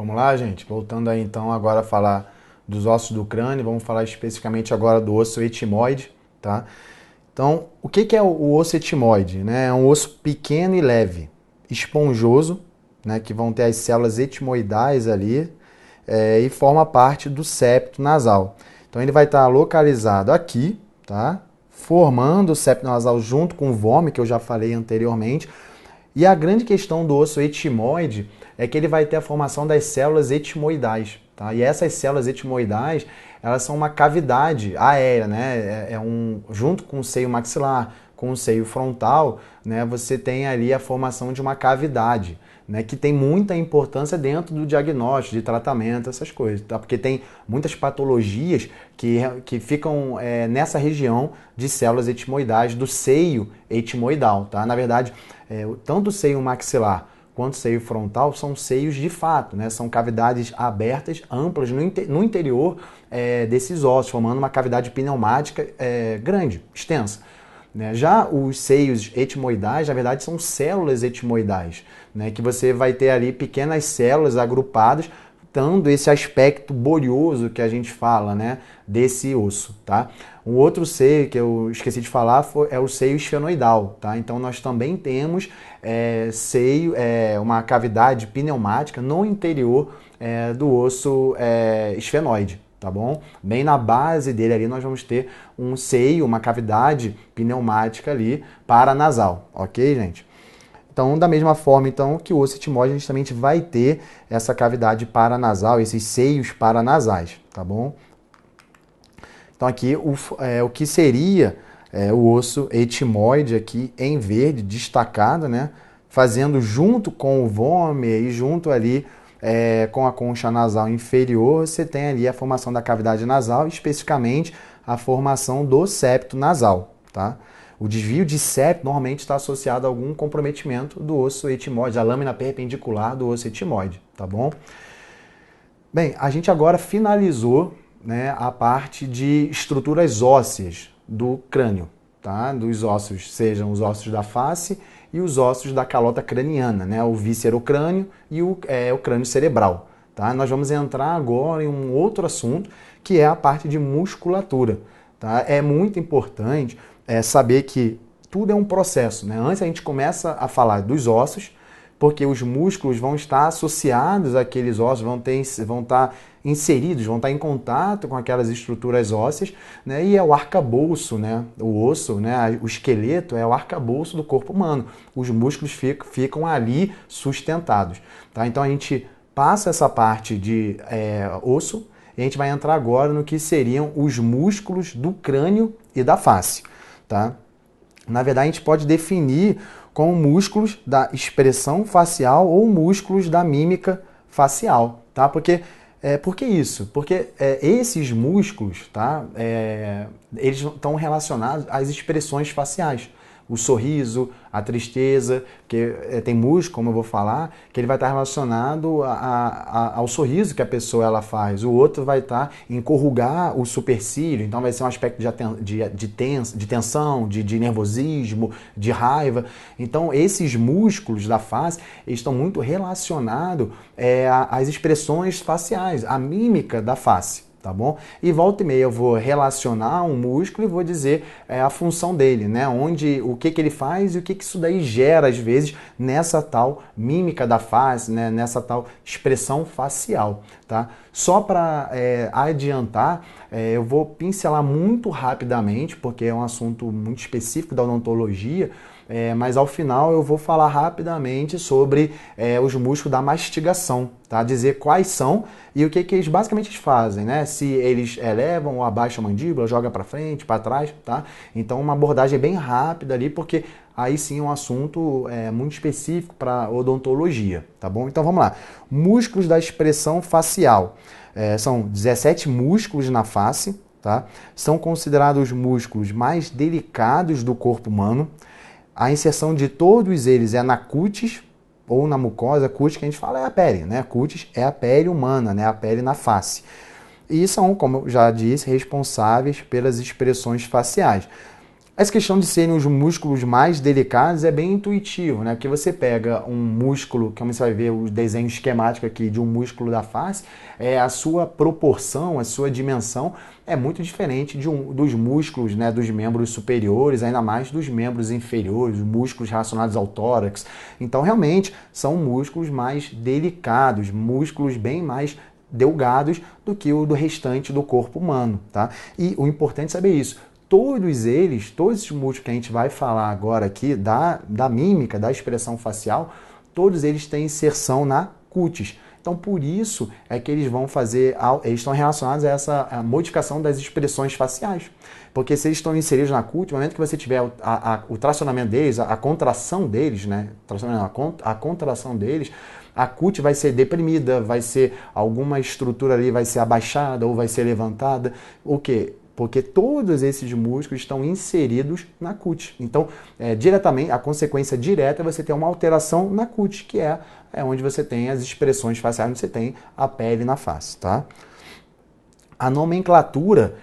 Vamos lá, gente? Voltando aí então agora a falar dos ossos do crânio, vamos falar especificamente agora do osso etimoide, tá? Então, o que é o osso etimoide? Né? É um osso pequeno e leve, esponjoso, né? Que vão ter as células etimoidais ali e forma parte do septo nasal. Então, ele vai estar localizado aqui, tá? Formando o septo nasal junto com o vômito, que eu já falei anteriormente. E a grande questão do osso etimoide é que ele vai ter a formação das células etimoidais, tá? E essas células etimoidais, elas são uma cavidade aérea, né? Junto com o seio maxilar, com o seio frontal, né? Você tem ali a formação de uma cavidade, né? Que tem muita importância dentro do diagnóstico, de tratamento, essas coisas, tá? Porque tem muitas patologias que ficam nessa região de células etimoidais do seio etimoidal, tá? Na verdade, tanto o seio maxilar quanto o seio frontal são seios de fato, né? São cavidades abertas, amplas no interior desses ossos, formando uma cavidade pneumática grande, extensa. Né? Já os seios etimoidais, na verdade, são células etimoidais, né? Que você vai ter ali pequenas células agrupadas, dando esse aspecto bolhoso que a gente fala, né, desse osso, tá? Um outro seio que eu esqueci de falar é o seio esfenoidal, tá? Então nós também temos uma cavidade pneumática no interior do osso esfenoide, tá bom? Bem na base dele ali nós vamos ter um seio, uma cavidade pneumática ali paranasal, ok, gente? Então, da mesma forma então, que o osso etimoide, a gente também vai ter essa cavidade paranasal, esses seios paranasais, tá bom? Então, aqui o que seria o osso etimoide aqui em verde, destacado, né? Fazendo junto com o vômer e junto ali com a concha nasal inferior, você tem ali a formação da cavidade nasal, especificamente a formação do septo nasal, tá? O desvio de septo normalmente está associado a algum comprometimento do osso etimoide, a lâmina perpendicular do osso etimoide, tá bom? Bem, a gente agora finalizou, né, a parte de estruturas ósseas do crânio, tá? Dos ossos, sejam os ossos da face e os ossos da calota craniana, né? O viscerocrânio e o crânio cerebral, tá? Nós vamos entrar agora em um outro assunto, que é a parte de musculatura, tá? É muito importante saber que tudo é um processo, né? Antes a gente começa a falar dos ossos, porque os músculos vão estar associados àqueles ossos, vão estar inseridos, vão estar em contato com aquelas estruturas ósseas, né? E é o arcabouço, né? O osso, né? O esqueleto é o arcabouço do corpo humano. Os músculos ficam ali sustentados, tá? Então a gente passa essa parte de osso e a gente vai entrar agora no que seriam os músculos do crânio e da face, tá? Na verdade, a gente pode definir como músculos da expressão facial ou músculos da mímica facial, tá? Por que isso? Porque esses músculos, tá? Eles estão relacionados às expressões faciais. O sorriso, a tristeza, porque tem músculo, como eu vou falar, que ele vai estar relacionado ao sorriso que a pessoa ela faz. O outro vai estar em corrugar o supercílio, então vai ser um aspecto de tensão, de nervosismo, de raiva. Então esses músculos da face eles estão muito relacionados às expressões faciais, à mímica da face. Tá bom? E volta e meia eu vou relacionar um músculo e vou dizer a função dele, né? O que ele faz e o que isso daí gera, às vezes, nessa tal mímica da face, né? Nessa tal expressão facial, tá? Só para adiantar, eu vou pincelar muito rapidamente, porque é um assunto muito específico da odontologia, mas ao final eu vou falar rapidamente sobre os músculos da mastigação, tá? Dizer quais são e o que eles basicamente fazem, né? Se eles elevam ou abaixam a mandíbula, joga para frente, para trás, tá? Então uma abordagem bem rápida ali, porque aí sim é um assunto muito específico para odontologia, tá bom? Então vamos lá. Músculos da expressão facial. São 17 músculos na face, tá? São considerados os músculos mais delicados do corpo humano. A inserção de todos eles é na cutis ou na mucosa. Cutis que a gente fala é a pele, né? Cutis é a pele humana, né? A pele na face. E são, como eu já disse, responsáveis pelas expressões faciais. Essa questão de serem os músculos mais delicados é bem intuitivo, né? Porque você pega um músculo, como você vai ver o desenho esquemático aqui de um músculo da face, a sua proporção, a sua dimensão é muito diferente dos músculos, né, dos membros superiores, ainda mais dos membros inferiores, os músculos relacionados ao tórax. Então, realmente, são músculos mais delicados, músculos bem mais delgados do que o do restante do corpo humano, tá? E o importante é saber isso. Todos esses músculos que a gente vai falar agora aqui, da mímica, da expressão facial, todos eles têm inserção na cutis. Então, por isso é que eles estão relacionados a essa modificação das expressões faciais. Porque se eles estão inseridos na cutis, no momento que você tiver o tracionamento deles, a contração deles, né? A contração deles, a cutis vai ser deprimida, vai ser alguma estrutura ali, vai ser abaixada ou vai ser levantada. O quê? Porque todos esses músculos estão inseridos na cutis. Então, diretamente, a consequência direta é você ter uma alteração na cutis, que é onde você tem as expressões faciais, onde você tem a pele na face, tá? A nomenclatura,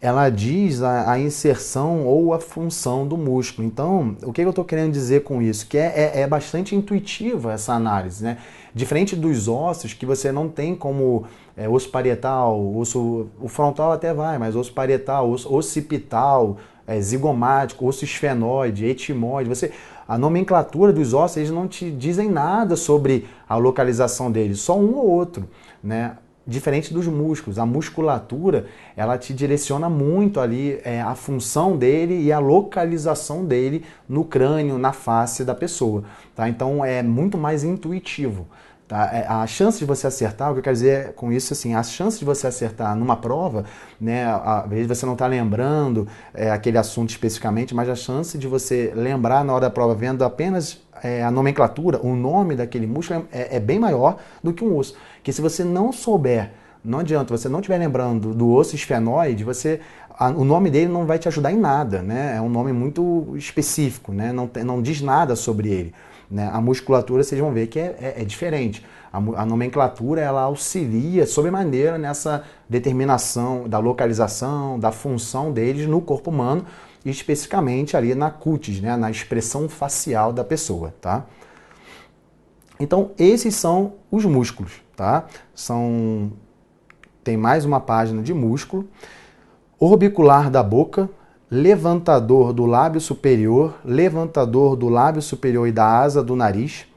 ela diz a inserção ou a função do músculo. Então, o que eu estou querendo dizer com isso? Que é bastante intuitiva essa análise, né? Diferente dos ossos, que você não tem como osso parietal, o frontal até vai, mas osso parietal, osso occipital, zigomático, osso esfenoide, etimoide, a nomenclatura dos ossos, eles não te dizem nada sobre a localização deles, só um ou outro, né? Diferente dos músculos, a musculatura, ela te direciona muito ali a função dele e a localização dele no crânio, na face da pessoa, tá? Então é muito mais intuitivo. Tá? A chance de você acertar, o que eu quero dizer com isso, assim, a chance de você acertar numa prova, né, às vezes você não está lembrando aquele assunto especificamente, mas a chance de você lembrar na hora da prova vendo apenas a nomenclatura, o nome daquele músculo é bem maior do que um osso. Que se você não souber, não adianta, você não estiver lembrando do osso esfenoide, o nome dele não vai te ajudar em nada, né? É um nome muito específico, né? Não diz nada sobre ele. Né? A musculatura, vocês vão ver que é diferente. A nomenclatura, ela auxilia sobremaneira nessa determinação da localização, da função deles no corpo humano, e especificamente ali na cutis, né? Na expressão facial da pessoa, tá? Então, esses são os músculos, tá? Tem mais uma página de músculo. Orbicular da boca, levantador do lábio superior, levantador do lábio superior e da asa do nariz,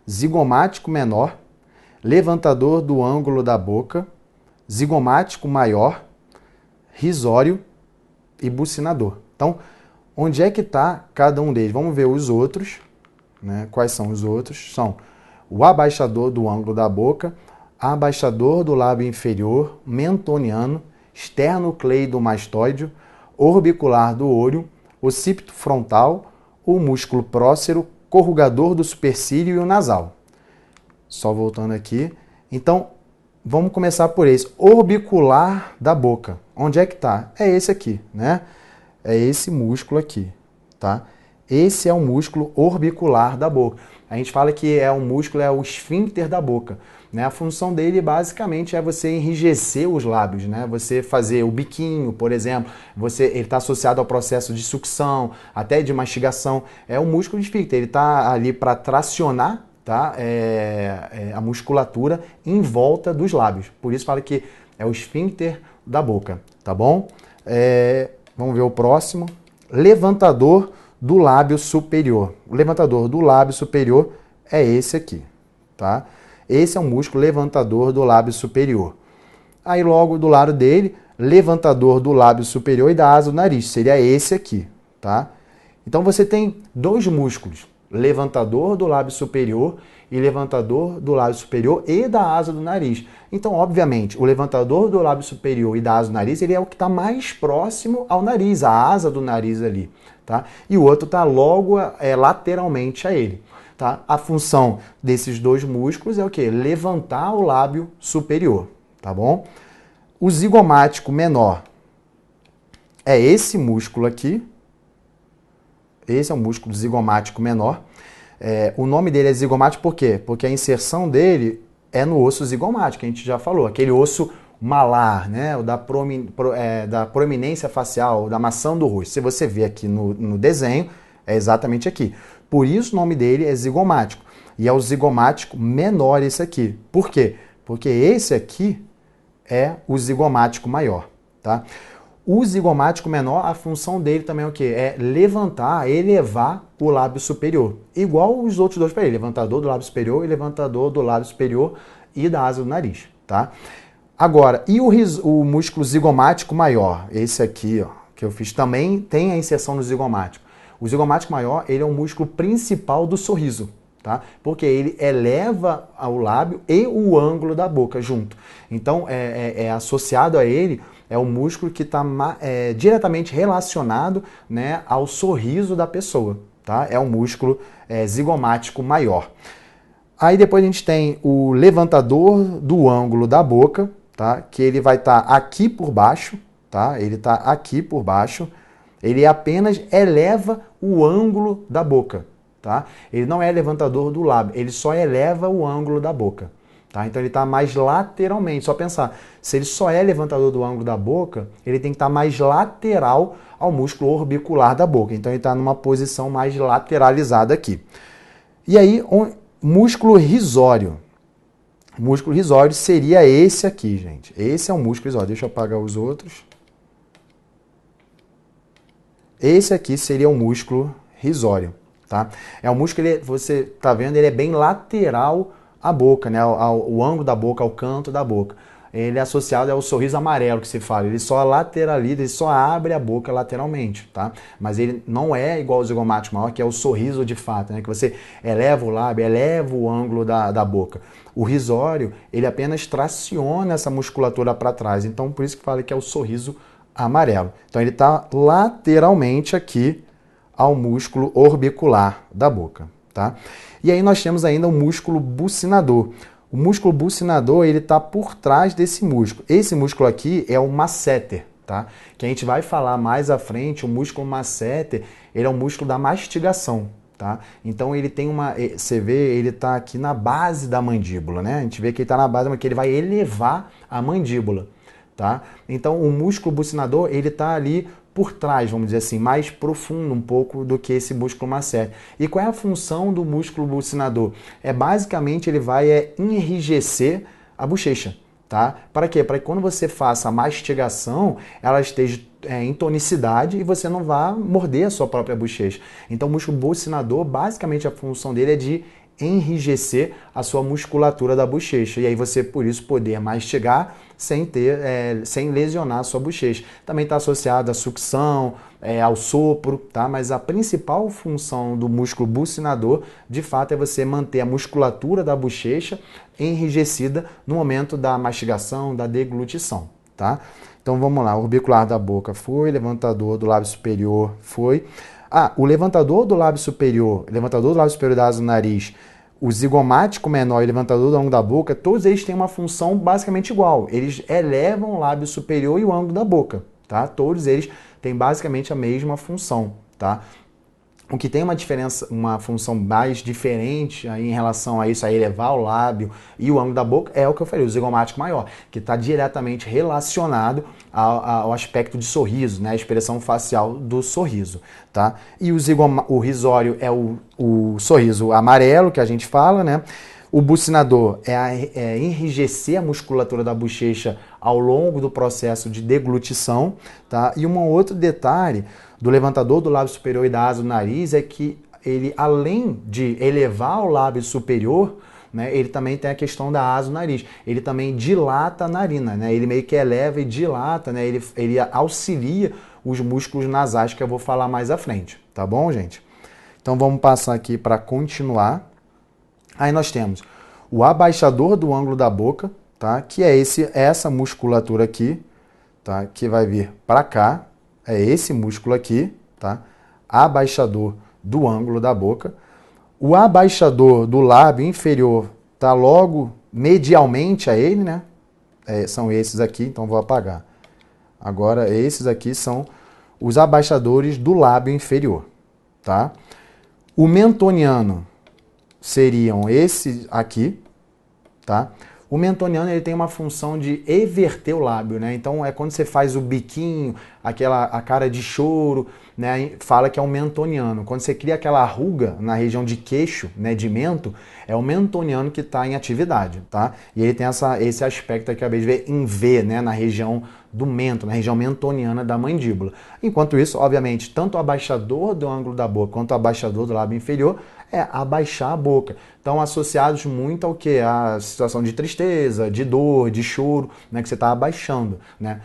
zigomático menor, levantador do ângulo da boca, zigomático maior, risório e bucinador. Então, onde é que está cada um deles? Vamos ver os outros, né? Quais são os outros? São o abaixador do ângulo da boca, abaixador do lábio inferior, mentoniano, esternocleidomastoideo, orbicular do olho, occipito frontal, o músculo prócero, corrugador do supercílio e o nasal. Só voltando aqui. Então, vamos começar por esse. Orbicular da boca. Onde é que está? É esse aqui, né? É esse músculo aqui, tá? Esse é o músculo orbicular da boca. A gente fala que o músculo é o esfíncter da boca. Né? A função dele basicamente é você enrijecer os lábios, né? Você fazer o biquinho, por exemplo, ele está associado ao processo de sucção, até de mastigação. É o músculo esfíncter, ele está ali para tracionar, tá? A musculatura em volta dos lábios. Por isso fala que é o esfíncter da boca, tá bom? Vamos ver o próximo. Levantador do lábio superior. O levantador do lábio superior é esse aqui, tá? Esse é um músculo levantador do lábio superior. Aí logo do lado dele, levantador do lábio superior e da asa do nariz. Seria esse aqui, tá? Então você tem dois músculos, levantador do lábio superior e levantador do lábio superior e da asa do nariz. Então, obviamente, o levantador do lábio superior e da asa do nariz, ele é o que está mais próximo ao nariz, a asa do nariz ali, tá? E o outro está logo lateralmente a ele. Tá? A função desses dois músculos é o quê? Levantar o lábio superior, tá bom? O zigomático menor é esse músculo aqui. Esse é o músculo zigomático menor. O nome dele é zigomático por quê? Porque a inserção dele é no osso zigomático, que a gente já falou. Aquele osso malar, né? O da proeminência facial, da maçã do rosto. Se você vê aqui no desenho, é exatamente aqui. Por isso o nome dele é zigomático. E é o zigomático menor esse aqui. Por quê? Porque esse aqui é o zigomático maior, tá? O zigomático menor, a função dele também é o quê? É levantar, elevar o lábio superior. Igual os outros dois para ele, levantador do lábio superior e levantador do lábio superior e da asa do nariz, tá? Agora, e o músculo zigomático maior? Esse aqui, ó, que eu fiz também, tem a inserção no zigomático. O zigomático maior, ele é o músculo principal do sorriso, tá? Porque ele eleva o lábio e o ângulo da boca junto. Então, associado a ele, é o músculo que está diretamente relacionado, né, ao sorriso da pessoa, tá? É o músculo zigomático maior. Aí depois a gente tem o levantador do ângulo da boca, tá? Que ele vai estar aqui por baixo, tá? Ele está aqui por baixo. Ele apenas eleva o ângulo da boca, tá? Ele não é levantador do lábio, ele só eleva o ângulo da boca, tá? Então ele está mais lateralmente. Só pensar, se ele só é levantador do ângulo da boca, ele tem que estar mais lateral ao músculo orbicular da boca. Então ele está numa posição mais lateralizada aqui. E aí, músculo risório. O músculo risório seria esse aqui, gente. Esse é o músculo risório. Deixa eu apagar os outros. Esse aqui seria o músculo risório, tá? É um músculo, você tá vendo, ele é bem lateral à boca, né? O ângulo da boca, ao canto da boca. Ele é associado ao sorriso amarelo que se fala. Ele só lateraliza, ele só abre a boca lateralmente, tá? Mas ele não é igual ao zigomático maior, que é o sorriso de fato, né? Que você eleva o lábio, eleva o ângulo da boca. O risório, ele apenas traciona essa musculatura para trás. Então, por isso que fala que é o sorriso amarelo. Então, ele está lateralmente aqui ao músculo orbicular da boca, tá? E aí nós temos ainda o músculo bucinador. O músculo bucinador, ele está por trás desse músculo. Esse músculo aqui é o masseter, tá? Que a gente vai falar mais à frente, o músculo masseter, ele é um músculo da mastigação, tá? Então ele tem você vê, ele está aqui na base da mandíbula, né? A gente vê que ele está na base, que ele vai elevar a mandíbula, tá? Então o músculo bucinador, ele está ali por trás, vamos dizer assim, mais profundo um pouco do que esse músculo masseter. E qual é a função do músculo bucinador? Basicamente ele vai enrijecer a bochecha, tá? Para quê? Para que quando você faça a mastigação, ela esteja em tonicidade e você não vá morder a sua própria bochecha. Então o músculo bucinador, basicamente a função dele é de enrijecer a sua musculatura da bochecha. E aí você, por isso, poder mastigar sem lesionar a sua bochecha. Também está associado à sucção, ao sopro, tá? Mas a principal função do músculo bucinador, de fato, é você manter a musculatura da bochecha enrijecida no momento da mastigação, da deglutição, tá? Então vamos lá, orbicular da boca foi, levantador do lábio superior foi. O levantador do lábio superior da asa do nariz, o zigomático menor e o levantador do ângulo da boca, todos eles têm uma função basicamente igual. Eles elevam o lábio superior e o ângulo da boca, tá? Todos eles têm basicamente a mesma função, tá? O que tem uma diferença, uma função mais diferente aí em relação a isso, a elevar o lábio e o ângulo da boca, é o que eu falei, o zigomático maior, que está diretamente relacionado ao aspecto de sorriso, né, a expressão facial do sorriso, tá? E o risório é o sorriso amarelo, que a gente fala, né? O bucinador é enrijecer a musculatura da bochecha ao longo do processo de deglutição, tá? E um outro detalhe do levantador do lábio superior e da asa do nariz é que ele, além de elevar o lábio superior, né, ele também tem a questão da asa do nariz. Ele também dilata a narina, né? Ele meio que eleva e dilata, né? Ele auxilia os músculos nasais, que eu vou falar mais à frente, tá bom, gente? Então vamos passar aqui para continuar. Aí nós temos o abaixador do ângulo da boca, tá? Que é essa musculatura aqui, tá? Que vai vir para cá. É esse músculo aqui, tá? Abaixador do ângulo da boca. O abaixador do lábio inferior tá logo medialmente a ele, né? São esses aqui, então vou apagar. Agora, esses aqui são os abaixadores do lábio inferior, tá? O mentoniano seriam esses aqui, tá? O mentoniano ele tem uma função de everter o lábio, né? Então é quando você faz o biquinho, a cara de choro, né? Fala que é um mentoniano. Quando você cria aquela ruga na região de queixo, né? De mento, é o mentoniano que está em atividade, tá? E ele tem esse aspecto que eu acabei de ver em V, né? Na região do mento, na região mentoniana da mandíbula. Enquanto isso, obviamente, tanto o abaixador do ângulo da boca quanto o abaixador do lábio inferior é abaixar a boca. Então, associados muito ao que? A situação de tristeza, de dor, de choro, né, que você está abaixando. Né?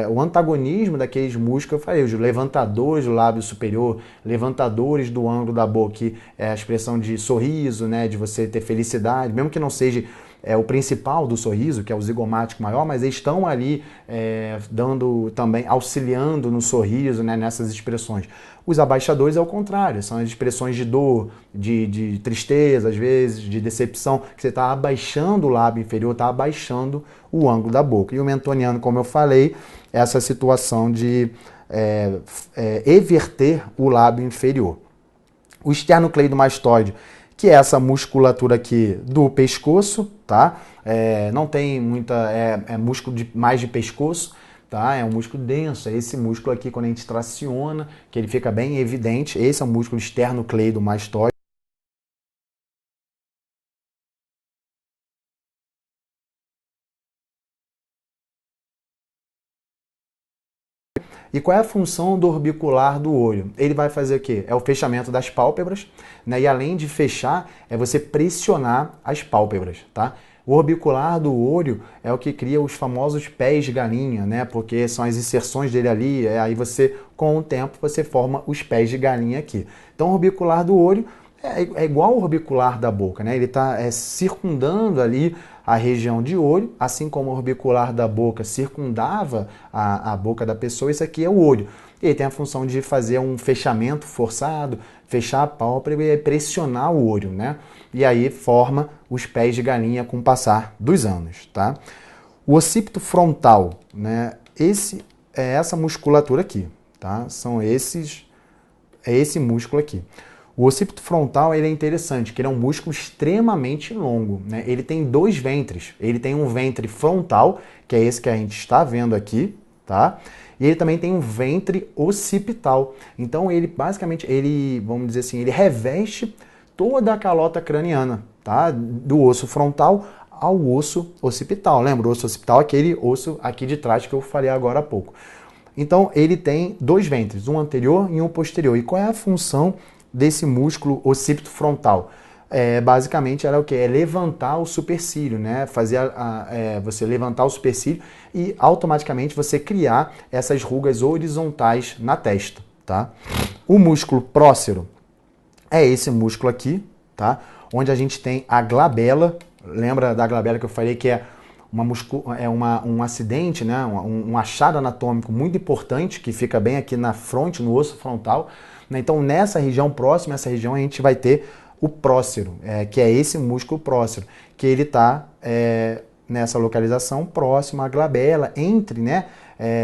O antagonismo daqueles músculos que eu falei, os levantadores do lábio superior, levantadores do ângulo da boca, que é a expressão de sorriso, né, de você ter felicidade, mesmo que não seja o principal do sorriso, que é o zigomático maior, mas eles estão ali dando também, auxiliando no sorriso, né, nessas expressões. Os abaixadores é o contrário, são as expressões de dor, de tristeza, às vezes, de decepção, que você está abaixando o lábio inferior, está abaixando o ângulo da boca. E o mentoniano, como eu falei, é essa situação de everter o lábio inferior. O esternocleidomastoide, que é essa musculatura aqui do pescoço, tá? Não tem muita... É músculo mais de pescoço, tá? É um músculo denso, é esse músculo aqui quando a gente traciona, que ele fica bem evidente, esse é o músculo esternocleidomastoide. E qual é a função do orbicular do olho? Ele vai fazer o quê? É o fechamento das pálpebras, né? E além de fechar, é você pressionar as pálpebras, tá? O orbicular do olho é o que cria os famosos pés de galinha, né? Porque são as inserções dele ali, aí você, com o tempo, você forma os pés de galinha aqui. Então, o orbicular do olho é igual ao orbicular da boca, né? Ele está circundando ali a região de olho, assim como o orbicular da boca circundava a boca da pessoa, isso aqui é o olho. Ele tem a função de fazer um fechamento forçado, fechar a pálpebra e pressionar o olho, né? E aí forma os pés de galinha com o passar dos anos, tá? O occipito frontal, né? É essa musculatura aqui, tá? É esse músculo aqui. O occipito frontal ele é interessante, porque ele é um músculo extremamente longo, né? Ele tem dois ventres. Ele tem um ventre frontal, que é esse que a gente está vendo aqui, tá? E ele também tem um ventre occipital. Então ele basicamente, vamos dizer assim, ele reveste toda a calota craniana, tá? Do osso frontal ao osso occipital. Lembra? O osso occipital é aquele osso aqui de trás que eu falei agora há pouco. Então ele tem dois ventres, um anterior e um posterior. E qual é a função desse músculo occipito frontal? Basicamente era o que? É levantar o supercílio, né? Você levantar o supercílio e automaticamente você criar essas rugas horizontais na testa, tá? O músculo prócero é esse músculo aqui, tá? Onde a gente tem a glabela. Lembra da glabela que eu falei que é um acidente, né? Um achado anatômico muito importante que fica bem aqui na fronte, no osso frontal. Então, nessa região próxima, essa região a gente vai ter o prócero, que é esse músculo prócero, que ele está nessa localização próxima à glabela, entre, né,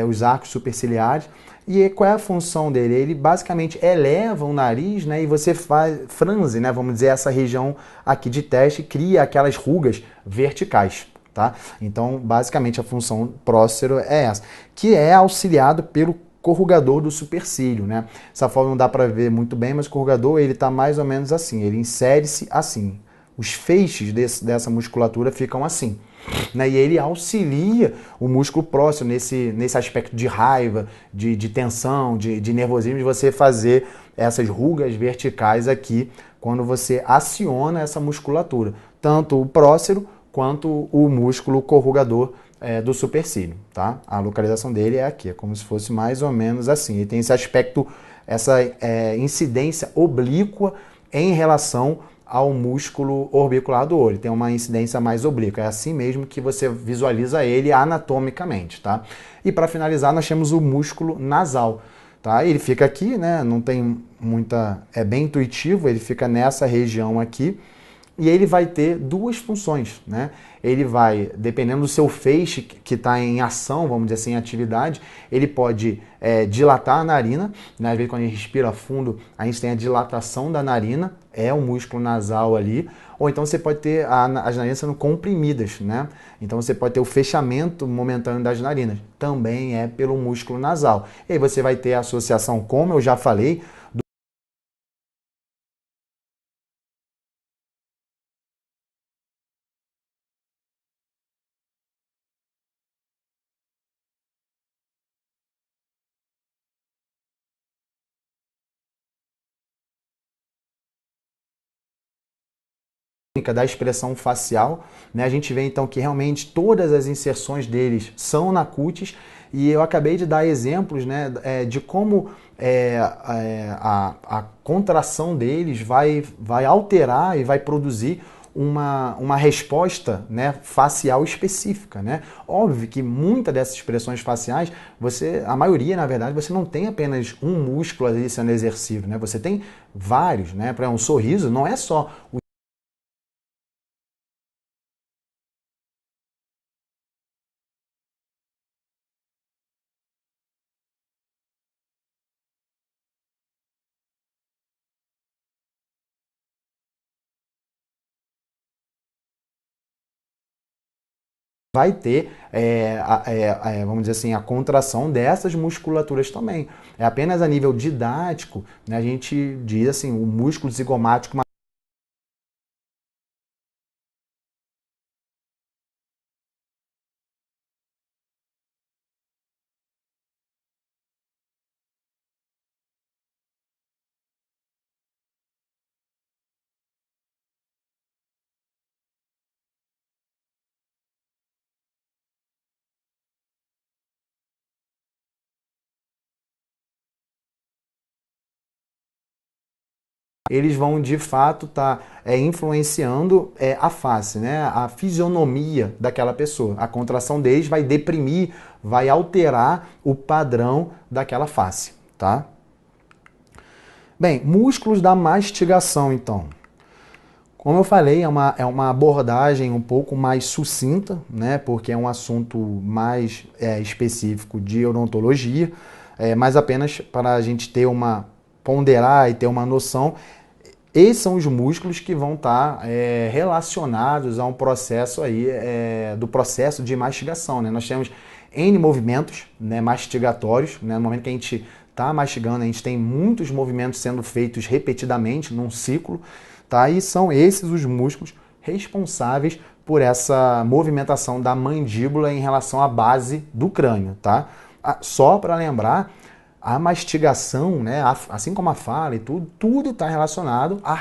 os arcos superciliares. E qual é a função dele? Ele basicamente eleva o nariz, né, e você franze, né, vamos dizer, essa região aqui de testa e cria aquelas rugas verticais. Tá? Então, basicamente, a função prócero é essa, que é auxiliado pelo corrugador do supercílio, né? Essa forma não dá para ver muito bem, mas o corrugador ele está mais ou menos assim, ele insere-se assim. Os feixes dessa musculatura ficam assim, né? E ele auxilia o músculo próximo nesse aspecto de raiva, de tensão, de nervosismo, de você fazer essas rugas verticais aqui quando você aciona essa musculatura, tanto o prócero quanto o músculo corrugador do supercílio, tá? A localização dele é aqui, é como se fosse mais ou menos assim. Ele tem esse aspecto, essa incidência oblíqua em relação ao músculo orbicular do olho. Tem uma incidência mais oblíqua. É assim mesmo que você visualiza ele anatomicamente, tá? E para finalizar, nós temos o músculo nasal, tá? Ele fica aqui, né? Não tem muita... É bem intuitivo, ele fica nessa região aqui. e ele vai ter duas funções, né? Ele vai, dependendo do seu feixe que está em ação, vamos dizer assim, em atividade, ele pode dilatar a narina, né? Às vezes quando a gente respira fundo, a gente tem a dilatação da narina, é o músculo nasal ali, ou então você pode ter as narinas sendo comprimidas, né? Então você pode ter o fechamento momentâneo das narinas, também é pelo músculo nasal. E aí você vai ter a associação, como eu já falei, da expressão facial, né? A gente vê então que realmente todas as inserções deles são na cutis e eu acabei de dar exemplos, né, de como a contração deles vai alterar e vai produzir uma resposta, né, facial específica, né? Óbvio que muitas dessas expressões faciais, a maioria, na verdade, você não tem apenas um músculo ali sendo exercido, né? Você tem vários, né? Para um sorriso, não é só vai ter, vamos dizer assim, a contração dessas musculaturas também. É apenas a nível didático, né, a gente diz assim, o músculo zigomático. Eles vão de fato estar influenciando a face, né? A fisionomia daquela pessoa. A contração deles vai deprimir, vai alterar o padrão daquela face, tá? Bem, músculos da mastigação, então. Como eu falei, é uma abordagem um pouco mais sucinta, né? Porque é um assunto mais específico de odontologia, mas apenas para a gente ter ponderar e ter uma noção. Esses são os músculos que vão estar relacionados a um processo aí, do processo de mastigação, né? Nós temos N movimentos, né, mastigatórios, né? No momento que a gente está mastigando, a gente tem muitos movimentos sendo feitos repetidamente num ciclo, tá? E são esses os músculos responsáveis por essa movimentação da mandíbula em relação à base do crânio, tá? Só para lembrar, a mastigação, né, assim como a fala e tudo está relacionado à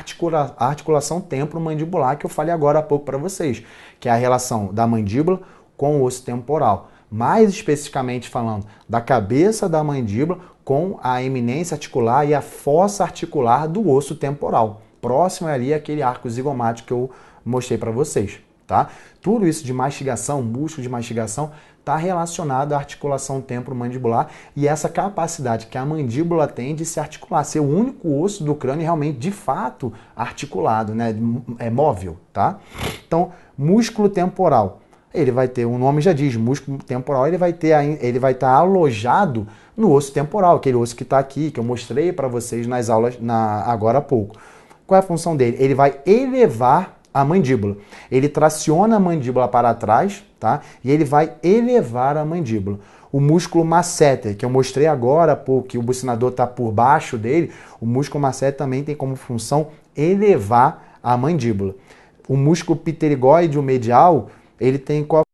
articulação temporomandibular que eu falei agora há pouco para vocês, que é a relação da mandíbula com o osso temporal. Mais especificamente falando da cabeça da mandíbula com a eminência articular e a fossa articular do osso temporal. Próximo é ali aquele arco zigomático que eu mostrei para vocês, tá? Tudo isso de mastigação, músculo de mastigação, está relacionado à articulação temporomandibular e essa capacidade que a mandíbula tem de se articular, ser o único osso do crânio realmente, de fato, articulado, né? É móvel, tá? Então, músculo temporal. Ele vai ter, o nome já diz, músculo temporal, ele vai estar alojado no osso temporal, aquele osso que está aqui, que eu mostrei para vocês nas aulas agora há pouco. Qual é a função dele? Ele vai elevar a mandíbula. Ele traciona a mandíbula para trás, tá? E ele vai elevar a mandíbula. O músculo masseter, que eu mostrei agora há pouco, que o bucinador está por baixo dele, o músculo masseter também tem como função elevar a mandíbula. O músculo pterigoide, o medial, ele tem qual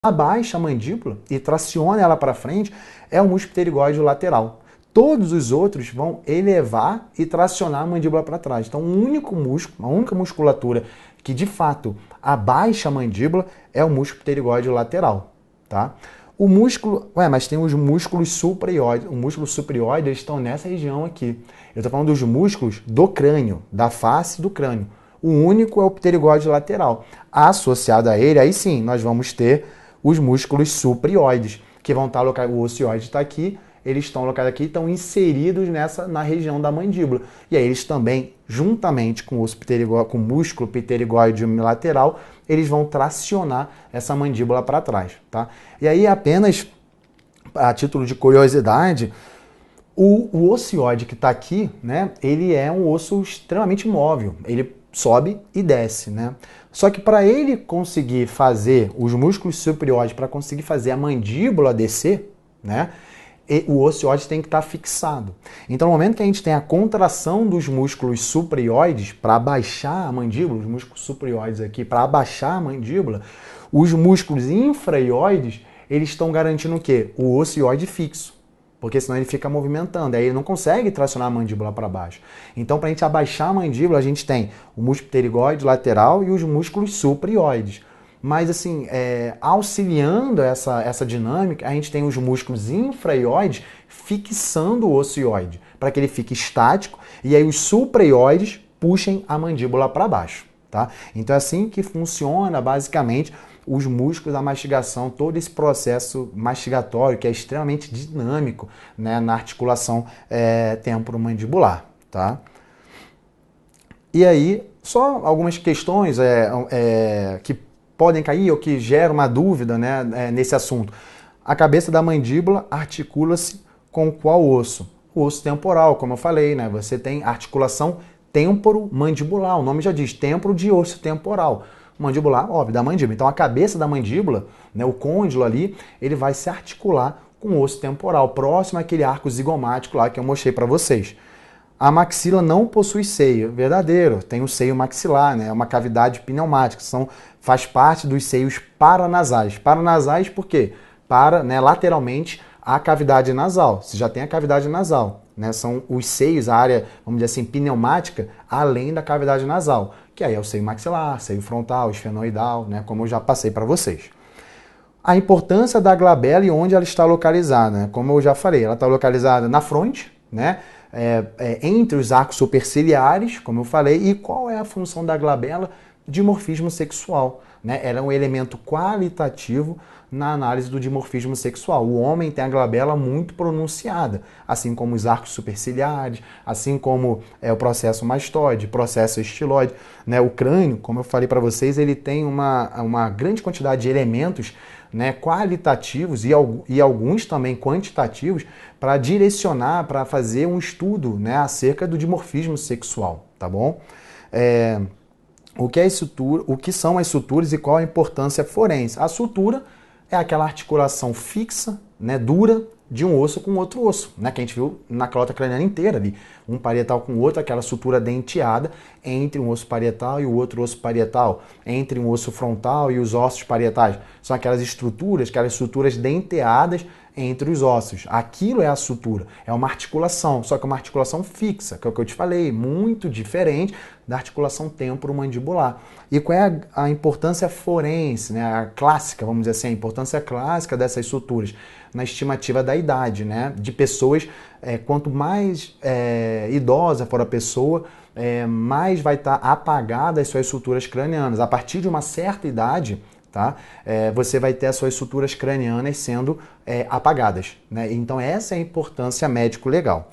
abaixa a mandíbula e traciona ela para frente é o músculo pterigóide lateral. Todos os outros vão elevar e tracionar a mandíbula para trás. Então, o único músculo, a única musculatura que de fato abaixa a mandíbula é o músculo pterigóide lateral, tá? O músculo, mas tem os músculos supraioides. Os músculos supraioides eles estão nessa região aqui. Eu estou falando dos músculos do crânio, da face do crânio. O único é o pterigóide lateral. Associado a ele, aí sim, nós vamos ter os músculos supraioides, que vão estar localizados. O ocioide está aqui, eles estão localizados aqui, estão inseridos na região da mandíbula. E aí eles também, juntamente com o músculo pterigóide lateral, eles vão tracionar essa mandíbula para trás, tá? E aí apenas, a título de curiosidade, o ocioide que está aqui, né, ele é um osso extremamente móvel, ele sobe e desce, né? Só que para ele conseguir fazer os músculos supraioides, para conseguir fazer a mandíbula descer, né, o ocioide tem que estar fixado. Então, no momento que a gente tem a contração dos músculos supraioides para abaixar a mandíbula, os músculos supraioides aqui para abaixar a mandíbula, os músculos infraioides, eles estão garantindo o quê? O ocioide fixo. Porque senão ele fica movimentando, aí ele não consegue tracionar a mandíbula para baixo. Então, para a gente abaixar a mandíbula, a gente tem o músculo pterigóide lateral e os músculos supraioides. Mas, assim, auxiliando essa dinâmica, a gente tem os músculos infraioides fixando o ocioide, para que ele fique estático, e aí os supraioides puxem a mandíbula para baixo, tá? Então, é assim que funciona, basicamente, os músculos da mastigação, todo esse processo mastigatório que é extremamente dinâmico, né, na articulação temporomandibular, tá? E aí, só algumas questões que podem cair ou que geram uma dúvida, né, nesse assunto. A cabeça da mandíbula articula-se com qual osso? O osso temporal, como eu falei, né? Você tem articulação temporomandibular, o nome já diz, temporo de osso temporal. Mandibular, óbvio, da mandíbula. Então a cabeça da mandíbula, né, o côndilo ali, ele vai se articular com o osso temporal, próximo àquele arco zigomático lá que eu mostrei para vocês. A maxila não possui seio, verdadeiro, tem o seio maxilar, né, é uma cavidade pneumática, faz parte dos seios paranasais. Paranasais por quê? Né, lateralmente a cavidade nasal, você já tem a cavidade nasal, né, são os seios, a área, vamos dizer assim, pneumática, além da cavidade nasal, que aí é o seio maxilar, seio frontal, esfenoidal, né, como eu já passei para vocês. A importância da glabela e onde ela está localizada, né, como eu já falei, ela está localizada na fronte, né, entre os arcos superciliares, como eu falei, e qual é a função da glabela? Dimorfismo sexual, né? Ela é um elemento qualitativo na análise do dimorfismo sexual. O homem tem a glabela muito pronunciada, assim como os arcos superciliares, assim como o processo mastoide, processo estiloide, né? O crânio, como eu falei para vocês, ele tem uma grande quantidade de elementos, né, qualitativos e alguns também quantitativos para direcionar, para fazer um estudo, né, acerca do dimorfismo sexual, tá bom? O que são as suturas e qual a importância forense? A sutura é aquela articulação fixa, né, dura, de um osso com outro osso, né, que a gente viu na calota craniana inteira ali, um parietal com o outro, aquela sutura denteada entre um osso parietal e o outro osso parietal, entre um osso frontal e os ossos parietais. São aquelas estruturas denteadas entre os ossos. Aquilo é a sutura, é uma articulação, só que é uma articulação fixa, que é o que eu te falei, muito diferente da articulação temporomandibular. E qual é a importância forense, né, a clássica, vamos dizer assim, a importância clássica dessas suturas? Na estimativa da idade, né? De pessoas, quanto mais idosa for a pessoa, mais vai estar apagada as suas suturas cranianas. A partir de uma certa idade, tá? Você vai ter as suas suturas cranianas sendo apagadas, né? Então essa é a importância médico-legal.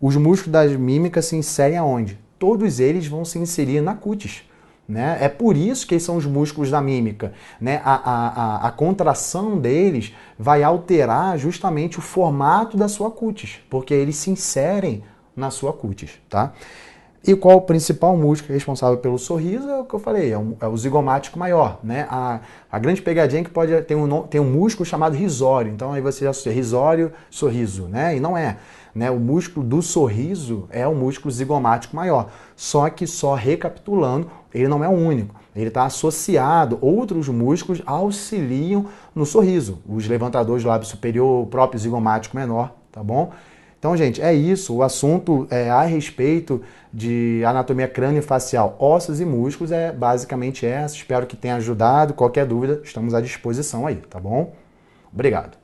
Os músculos da mímica se inserem aonde? Todos eles vão se inserir na cutis. Né? É por isso que são os músculos da mímica. Né? A contração deles vai alterar justamente o formato da sua cutis, porque eles se inserem na sua cutis. Tá? E qual o principal músculo responsável pelo sorriso? É o que eu falei, é o zigomático maior. Né? A grande pegadinha é que tem um músculo chamado risório. Então aí você já associa risório, sorriso, né? E não é. né? O músculo do sorriso é o músculo zigomático maior. Só que, só recapitulando, ele não é o único. Ele está associado, outros músculos auxiliam no sorriso. Os levantadores do lábio superior, o próprio zigomático menor, tá bom? Então, gente, é isso. O assunto a respeito de anatomia crâniofacial, ossos e músculos é basicamente essa. Espero que tenha ajudado. Qualquer dúvida, estamos à disposição aí, tá bom? Obrigado.